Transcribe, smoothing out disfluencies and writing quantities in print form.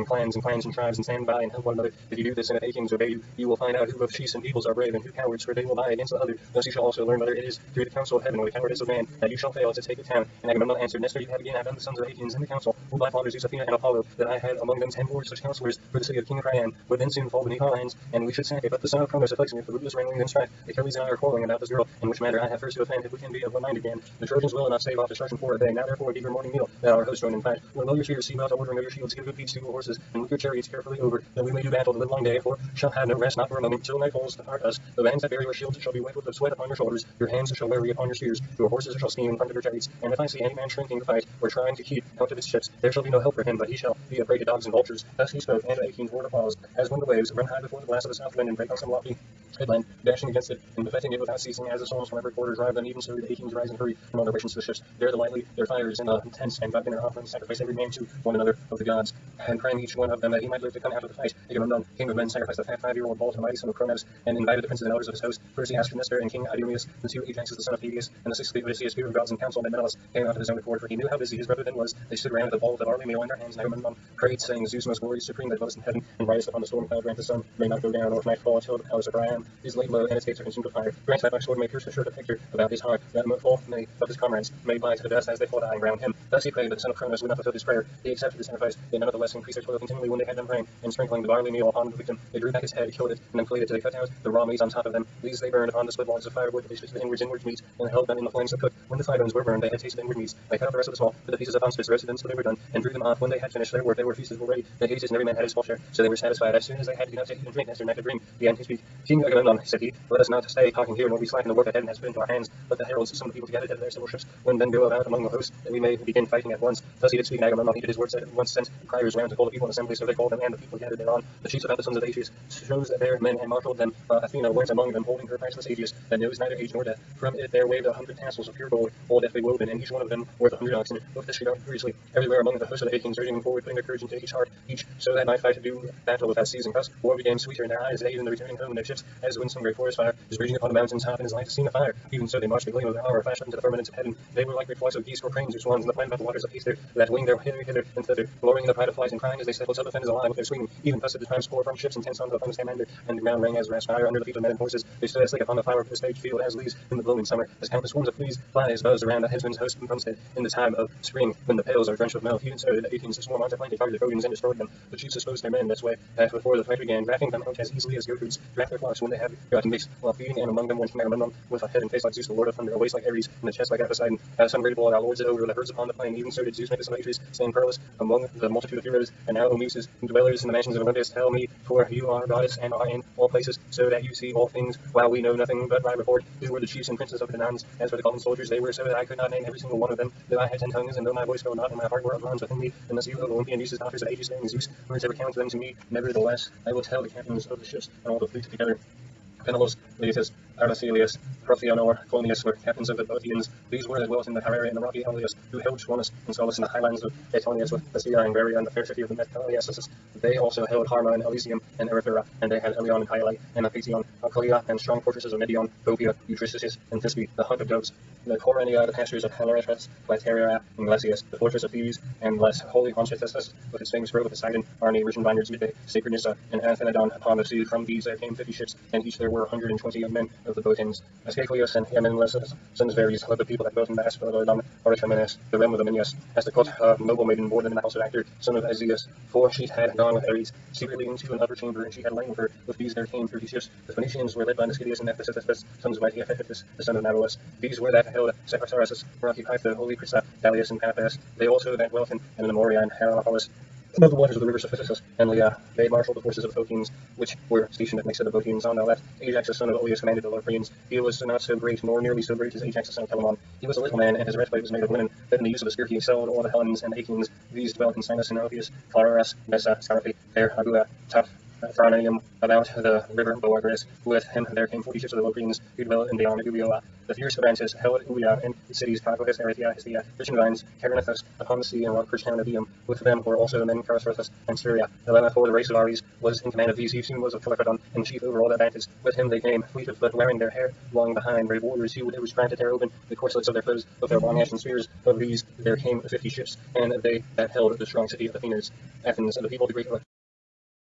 clans and tribes and stand by and help one another. If you do this and if A kings obey you, you will find out who of chiefs and peoples are brave and who cowards, for they will vie against the other. Thus you shall also learn whether it is through the counsel of heaven or the cowardice of man that you shall fail to take the town. And Agamemnon answered, Nestor, you have again outdone the sons of Achaeans in the council, who by fathers Zeus, Athena, and Apollo, that I had among them 10 more such counselors, for the city of King Priam would then soon fall beneath our hands, and we should sack it. But the son of Cronos afflicts me with the rootless wrangling and strife. Achilles and I are quarreling about this girl, in which matter I have first to offend, if we can be of one mind again. The Trojans will not save off destruction for a day. Now therefore give your morning meal, that our host join in fight. When will your cheers see about ordering of your shields, give good feeds to your horses, and with your chariots carefully over, that we may do battle the livelong day, for shall have no rest, not for a moment, till night falls to part us. The bands that bear your shields shall be wet with the sweat upon your shoulders, your hands shall weary upon your spears, your horses shall steam in front of your chariots. And if I see any man shrinking to fight, or trying to keep out of his ships, there shall be no help for him, but he shall be a prey to dogs and vultures. Thus he spoke, and Achaeans roared applause, as when the waves run high before the blast of the south wind, and break on some lofty headland, dashing against it, and buffeting it without ceasing, as the storms from every quarter drive them. Even so the Achaeans rise in hurry from all their rations to the ships. There the lightly their fires and tents, and by dinner offerings sacrifice every man to one another of the gods, and praying each one of them that he might live to come out of the fight. Agamemnon, king of men, sacrificed a fat 5-year-old bull to the mighty son of Cronos, and invited the princes and elders of his host. First he asked for Nestor and King Idomeneus, the 2 Ajaxes the son of Peleus, and the 6th Odysseus, fear of gods in council, and Menelaus came out of his own accord, for he knew how busy his brother then was. They stood round at the bowl of the barley meal in their hands, and Agamemnon prayed, saying, Zeus most glorious, supreme, that dwellest in heaven, and ridest upon the storm cloud, grant the sun may not go down, or night fall until the palace of Priam is laid low, and its gates are consumed with fire. Grant that thy sword may pierce the shirt of Hector about his heart, that all may of his comrades may lie to the dust as they fall dying round him. Thus he prayed, but the son of Cronos would not fulfill his prayer. He accepted the sacrifice. They nevertheless increased their toil continually when they had done praying, and sprinkling the barley meal upon the victim. They drew back his head, killed it, and then flayed it till they cut out the raw meat on top of them. These they burned upon the split logs of firewood. They split the inwards meat, and held them in the flames to cook. When the thigh bones were burned, they had tasted inward meats. They cut out the rest of the small, but the pieces of unspits roasted them till they were done, and drew them off. When they had finished their work, they were feasted already. They tasted, and every man had his full share. So they were satisfied. As soon as they had enough to eat and drink, Nestor, neck dream, began to speak. King Agamemnon, said he, let us not stay talking here, nor be slack in the work that heaven has put into our hands. Let the heralds of some of the people together to their civil ships, when then go about among the hosts, that we may begin fighting at once. Thus he did speak, and Agamemnon heeded his words, that at once sent criers round to call the people in assembly, so they called them, and the people gathered thereon. The chiefs about the sons of Atreus chose their men and marshalled them. Athena went among them, holding her priceless Aegis, that knows neither age nor death. From it there waved 100 tassels of pure gold, all deftly woven, and each one of them worth 100 oxen. Both this she done furiously, everywhere among the host of the Achaeans, urging them forward, putting their courage into each heart, each so that might fight to do battle without ceasing. Thus war became sweeter in their eyes, they even the returning home in their ships, as when some great forest fire is raging upon the mountain's top and is like to seen a fire. Even so they marched, the gleam of the hour flashed up into the firmament of heaven. They were like great flocks of geese or cranes or swans, and the plan about the waters of Aether, that winged their hither and thither, glorying in the pride of flight and crying as they settled, Telephon is alive with their screaming. Even thus did the tribes pour from ships and tents onto the fungus commander, and the ground rang as brass fire under the feet of men and horses. They stood as thick upon the flower of the stage field as leaves in the blooming summer, as countless swarms of flies buzzed around the headsman's host from Homestead in the time of spring, when the pails are drenched with milk. Even so the Achaeans swarmed onto flank and targeted the Trojans and destroyed them. The chiefs disposed their men this way, that before the fight began, drafting them out as easily as goatherds draft their flocks when they have got mixed, while feeding, and among them went King Agamemnon, with a head and face like Zeus, the lord of thunder, a waist like Ares, and a chest like Poseidon. As some great bull that lords it over the herds upon the plain, even so did Zeus make the son of Atreus stand perilous among the multitude of heroes. And now, O Muses, dwellers in the mansions of Olympus, tell me, for you are goddess and are in all places, so that you see all things, while we know nothing but by report. Who were the chiefs and princes of the Danaans? As for the common soldiers, they were so that I could not name every single one of them, though I had 10 tongues, and though my voice fell not, and my heart were of bronze within me, unless you, O Olympian Muses, daughters of Aegis, bearing Zeus, words ever count them to me. Nevertheless, I will tell the captains of the ships and all the fleet together. Penelos, Leotus, Aracelius, Procyon, Clonius were captains of the Boeotians. These were as well as in the Carrara and the rocky Helios, who held Schwanus and Solus in the highlands of Aetonius with Bestia and Varia and the fair city of the Metaliasus. They also held Harma and Elysium and Erythra, and they had Elion and Hylae and Apation, Alcalia, and strong fortresses of Medion, Bopia, Eutricius, and Thisbe, the hunt of doves, the Corania, the pastures of Halaretres, Glateria, and Glacius, the fortress of Thebes, and less holy Pontificus, with its famous grove of Poseidon, Arne, rich in vineyards, Midday, sacred Nissa, and Athenodon upon the sea. From these there came 50 ships, and each there were 120 men of the Boeotians. Asclepius and Amenus, sons of Ares, led the people that dwelt in the Asphodon, Oricamenes, the realm of the Minyas. As the court noble maiden bore them in the house of Actor, son of Aegeus, for she had gone with Ares secretly into an upper chamber, and she had lain with her. With these there came 30 ships. The Phoenicians were led by Niscidius and Epictetus, sons of mighty Epictetus, the son of Nabalus. These were that held Sepharsaris, rocky Pytho, holy Crissa, Dalius, and Paphos. They also that dwelt in Moria and Hermopolis, above the waters of the river Cephissus and Leah. They marshalled the forces of the Phocians, which were stationed at next to the Boeotians. On the left, Ajax, the son of Oileus, commanded the Locrians. He was not so great, nor nearly so great as Ajax, the son of Telamon. He was a little man, and his breastplate was made of linen. But in the use of the spear he excelled all the Hellenes and Achaeans. These dwelt in Sinus and Ophius, Clararas, Bessa, Scarapi, Fair, Abua, Taf, Thronium about the river Boagris. With him there came 40 ships of the Locrians who dwell in beyond Ubioa. The fierce Avantis held Ulia and its cities, Coglis, Erythia, Hestia, rich in vines, Carinethus, upon the sea and rock-perched town of Eum. With them were also the men Carithrothus and Syria. For the race of Ares was in command of these. Ephesian was of Telephodon, and chief over all the Avantis. With him they came, fleet of foot, wearing their hair long behind, brave warriors who was granted tear open the corselets of their foes, with their long ashen spears. Of these there came 50 ships, and they that held the strong city of Athens. The people of the Greek